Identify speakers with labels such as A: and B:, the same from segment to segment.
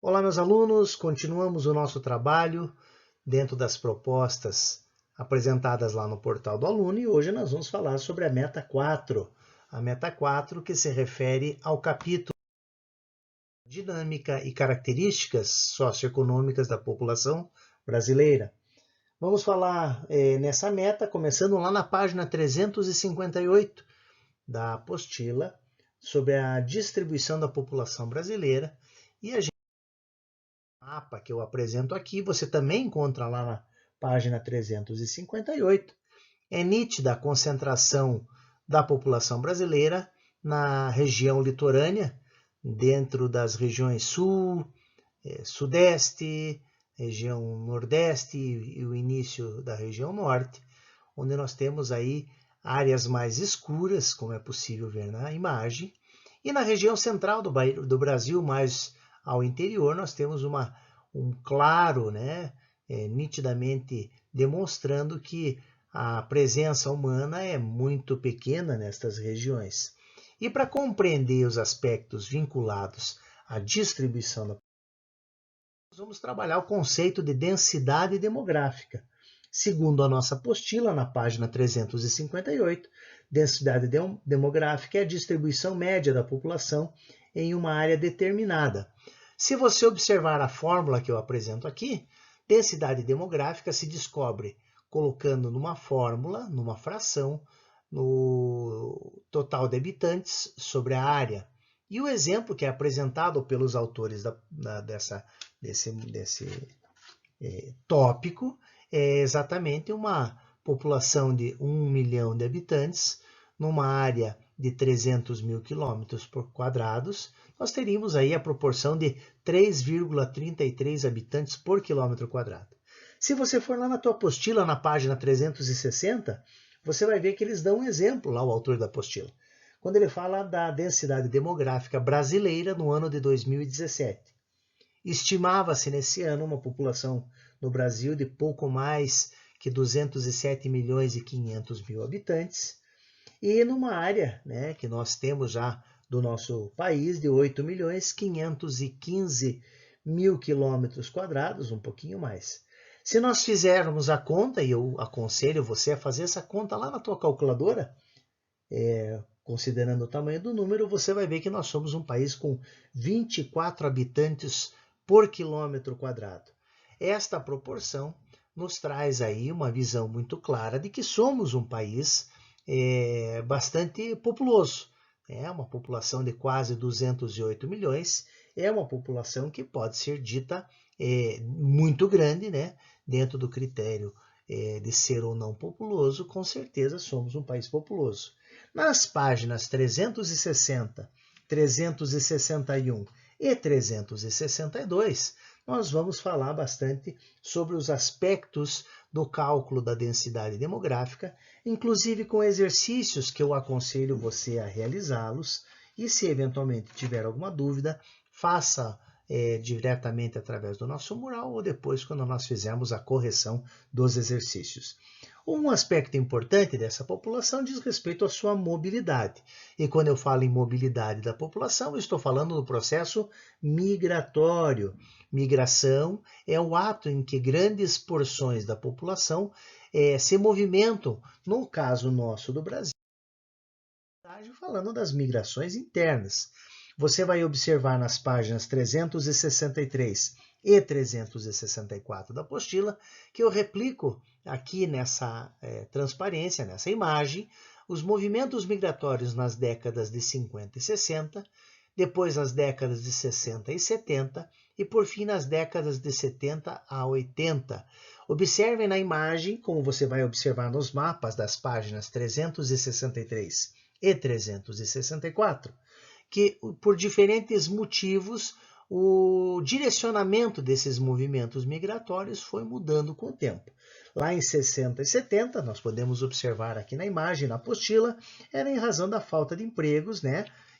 A: Olá, meus alunos, continuamos o nosso trabalho dentro das propostas apresentadas lá no portal do aluno e hoje nós vamos falar sobre a meta 4. A meta 4 que se refere ao capítulo Dinâmica e Características Socioeconômicas da População Brasileira. Vamos falar nessa meta, começando lá na página 358 da apostila, sobre a distribuição da população brasileira e a mapa que eu apresento aqui, você também encontra lá na página 358. É nítida a concentração da população brasileira na região litorânea, dentro das regiões sul, sudeste, região nordeste e o início da região norte, onde nós temos aí áreas mais escuras, como é possível ver na imagem, e na região central do Brasil, mais ao interior, nós temos um claro, nitidamente demonstrando que a presença humana é muito pequena nestas regiões. E para compreender os aspectos vinculados à distribuição da população, nós vamos trabalhar o conceito de densidade demográfica. Segundo a nossa apostila, na página 358, densidade demográfica é a distribuição média da população em uma área determinada. Se você observar a fórmula que eu apresento aqui, densidade demográfica se descobre colocando numa fórmula, numa fração, no total de habitantes sobre a área. E o exemplo que é apresentado pelos autores desse tópico é exatamente uma população de 1 milhão de habitantes numa área de 300 mil quilômetros por quadrados, nós teríamos aí a proporção de 3,33 habitantes por quilômetro quadrado. Se você for lá na tua apostila, na página 360, você vai ver que eles dão um exemplo lá, o autor da apostila, quando ele fala da densidade demográfica brasileira no ano de 2017. Estimava-se nesse ano uma população no Brasil de pouco mais que 207 milhões e 500 mil habitantes, e numa área que nós temos já do nosso país de 8 milhões 515 mil quilômetros quadrados, um pouquinho mais. Se nós fizermos a conta, e eu aconselho você a fazer essa conta lá na tua calculadora, considerando o tamanho do número, você vai ver que nós somos um país com 24 habitantes por quilômetro quadrado. Esta proporção nos traz aí uma visão muito clara de que somos um país bastante populoso. É uma população de quase 208 milhões, é uma população que pode ser dita muito grande, dentro do critério de ser ou não populoso, com certeza somos um país populoso. Nas páginas 360, 361 e 362, nós vamos falar bastante sobre os aspectos do cálculo da densidade demográfica, inclusive com exercícios que eu aconselho você a realizá-los, e se eventualmente tiver alguma dúvida, faça diretamente através do nosso mural ou depois quando nós fizermos a correção dos exercícios. Um aspecto importante dessa população diz respeito à sua mobilidade. E quando eu falo em mobilidade da população, eu estou falando do processo migratório. Migração é o ato em que grandes porções da população se movimentam, no caso nosso do Brasil, falando das migrações internas. Você vai observar nas páginas 363 e 364 da apostila que eu replico aqui nessa transparência, nessa imagem, os movimentos migratórios nas décadas de 50 e 60, depois nas décadas de 60 e 70 e por fim nas décadas de 70 a 80. Observem na imagem, como você vai observar nos mapas das páginas 363 e 364, que por diferentes motivos o direcionamento desses movimentos migratórios foi mudando com o tempo. Lá em 60 e 70, nós podemos observar aqui na imagem, na apostila, era em razão da falta de empregos,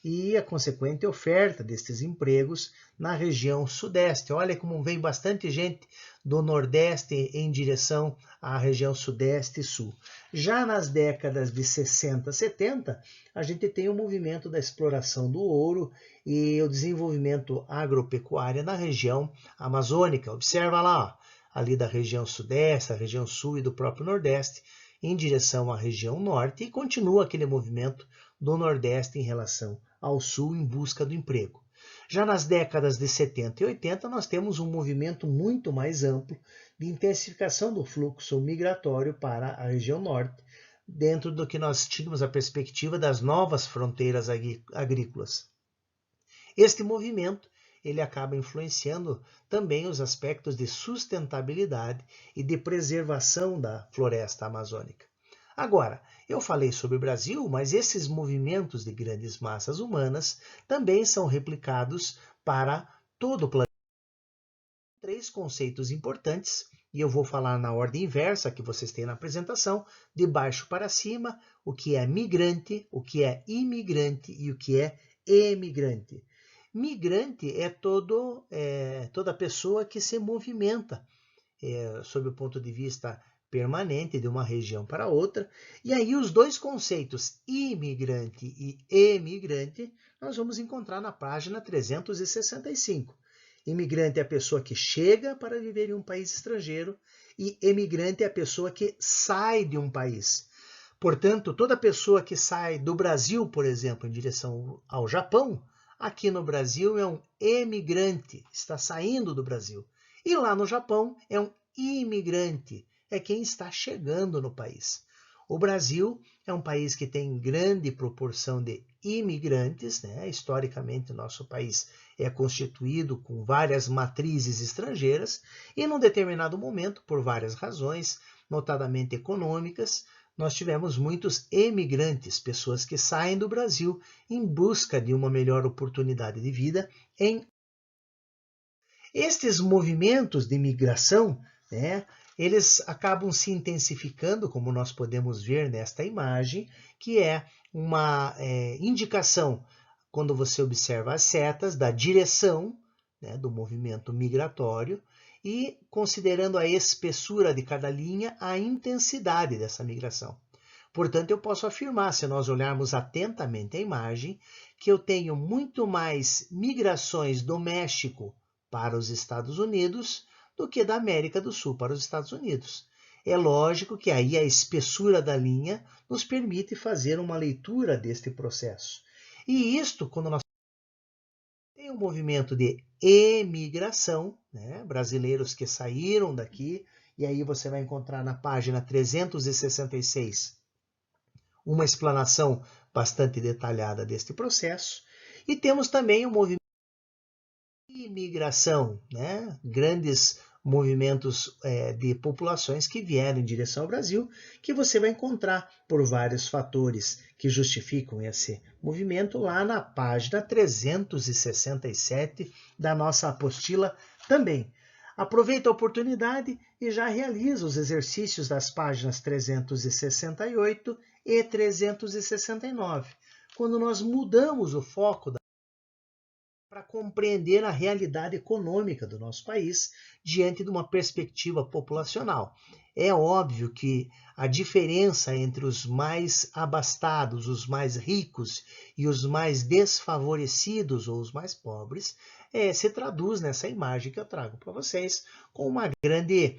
A: e a consequente oferta destes empregos na região sudeste. Olha como vem bastante gente do Nordeste em direção à região sudeste e sul. Já nas décadas de 60, 70, a gente tem o movimento da exploração do ouro e o desenvolvimento agropecuário na região amazônica. Observa lá, ó, ali da região sudeste, a região sul e do próprio Nordeste, em direção à região norte, e continua aquele movimento do Nordeste em relação ao sul em busca do emprego. Já nas décadas de 70 e 80, nós temos um movimento muito mais amplo de intensificação do fluxo migratório para a região norte, dentro do que nós tínhamos a perspectiva das novas fronteiras agrícolas. Este movimento ele acaba influenciando também os aspectos de sustentabilidade e de preservação da floresta amazônica. Agora, eu falei sobre o Brasil, mas esses movimentos de grandes massas humanas também são replicados para todo o planeta. Três conceitos importantes, e eu vou falar na ordem inversa que vocês têm na apresentação, de baixo para cima, o que é migrante, o que é imigrante e o que é emigrante. Migrante é toda pessoa que se movimenta sob o ponto de vista permanente de uma região para outra. E aí os dois conceitos, imigrante e emigrante, nós vamos encontrar na página 365. Imigrante é a pessoa que chega para viver em um país estrangeiro e emigrante é a pessoa que sai de um país. Portanto, toda pessoa que sai do Brasil, por exemplo, em direção ao Japão, aqui no Brasil é um emigrante, está saindo do Brasil. E lá no Japão é um imigrante, é quem está chegando no país. O Brasil é um país que tem grande proporção de imigrantes, né? Historicamente, o nosso país é constituído com várias matrizes estrangeiras e, num determinado momento, por várias razões, notadamente econômicas, nós tivemos muitos emigrantes, pessoas que saem do Brasil em busca de uma melhor oportunidade de vida. Estes movimentos de migração, né, eles acabam se intensificando, como nós podemos ver nesta imagem, que é uma indicação, quando você observa as setas, da direção, né, do movimento migratório, e considerando a espessura de cada linha, a intensidade dessa migração. Portanto, eu posso afirmar, se nós olharmos atentamente a imagem, que eu tenho muito mais migrações do México para os Estados Unidos do que da América do Sul para os Estados Unidos. É lógico que aí a espessura da linha nos permite fazer uma leitura deste processo. E isto, quando nós tem um movimento de emigração, né? Brasileiros que saíram daqui, e aí você vai encontrar na página 366 uma explanação bastante detalhada deste processo. E temos também o movimento de imigração, né? Grandes movimentos de populações que vieram em direção ao Brasil, que você vai encontrar por vários fatores que justificam esse movimento lá na página 367 da nossa apostila também. Aproveita a oportunidade e já realiza os exercícios das páginas 368 e 369, quando nós mudamos o foco para compreender a realidade econômica do nosso país diante de uma perspectiva populacional. É óbvio que a diferença entre os mais abastados, os mais ricos e os mais desfavorecidos ou os mais pobres se traduz nessa imagem que eu trago para vocês com uma grande,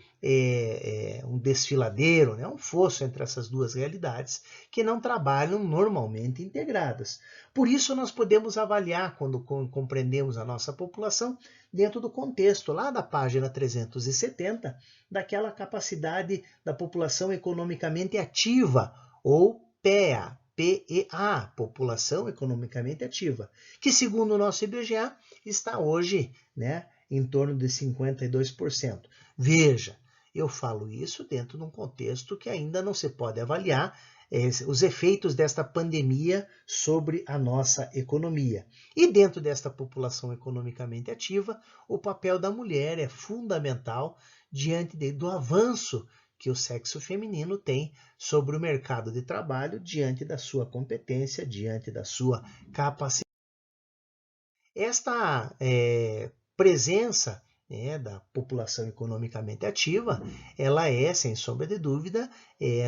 A: um desfiladeiro, né? Um fosso entre essas duas realidades que não trabalham normalmente integradas. Por isso nós podemos avaliar, quando compreendemos a nossa população, dentro do contexto lá da página 370, daquela capacidade da população economicamente ativa, ou PEA, PEA, População Economicamente Ativa, que segundo o nosso IBGE está hoje, né, em torno de 52%. Veja, eu falo isso dentro de um contexto que ainda não se pode avaliar os efeitos desta pandemia sobre a nossa economia. E dentro desta população economicamente ativa, o papel da mulher é fundamental diante do avanço que o sexo feminino tem sobre o mercado de trabalho, diante da sua competência, diante da sua capacidade. Esta presença da população economicamente ativa, ela é, sem sombra de dúvida,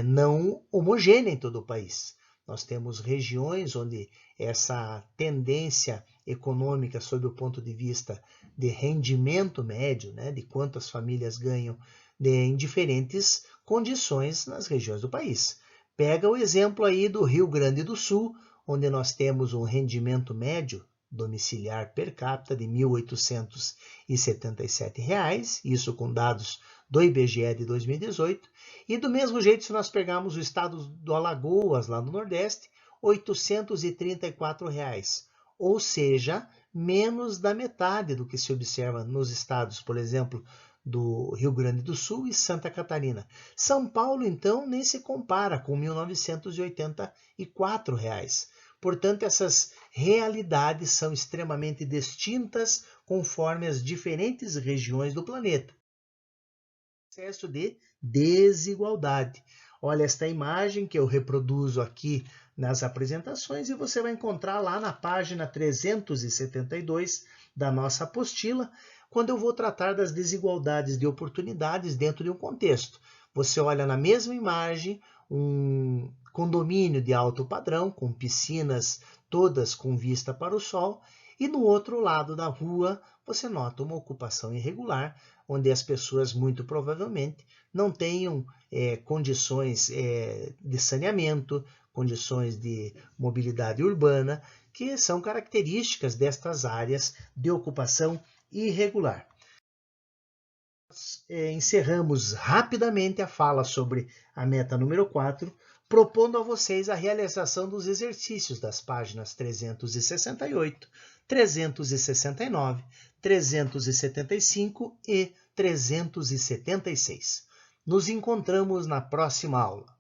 A: não homogênea em todo o país. Nós temos regiões onde essa tendência econômica, sob o ponto de vista de rendimento médio, de quanto as famílias ganham em diferentes condições nas regiões do país. Pega o exemplo aí do Rio Grande do Sul, onde nós temos um rendimento médio domiciliar per capita de R$ 1.877, isso com dados do IBGE de 2018, e do mesmo jeito, se nós pegarmos o estado do Alagoas, lá no Nordeste, R$ 834, ou seja, menos da metade do que se observa nos estados, por exemplo, do Rio Grande do Sul e Santa Catarina. São Paulo, então, nem se compara com R$ 1.984. Portanto, essas realidades são extremamente distintas conforme as diferentes regiões do planeta. Processo de desigualdade. Olha esta imagem que eu reproduzo aqui nas apresentações e você vai encontrar lá na página 372 da nossa apostila, quando eu vou tratar das desigualdades de oportunidades dentro de um contexto. Você olha na mesma imagem um condomínio de alto padrão, com piscinas todas com vista para o sol, e no outro lado da rua você nota uma ocupação irregular, onde as pessoas muito provavelmente não tenham condições de saneamento, condições de mobilidade urbana, que são características destas áreas de ocupação irregular. Nós encerramos rapidamente a fala sobre a meta número 4, propondo a vocês a realização dos exercícios das páginas 368, 369, 375 e 376. Nos encontramos na próxima aula.